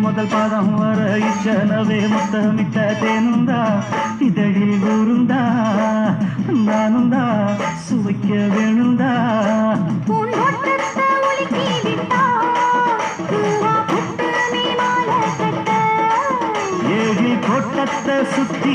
முதல் பாதம் வர இச்சனவே முத்தமிட்ட தேனுந்தா இதழில் ஊருந்தா நானுந்தா சுவைக்க வேணுந்தா ஏழில் கோட்டத்தை சுத்தி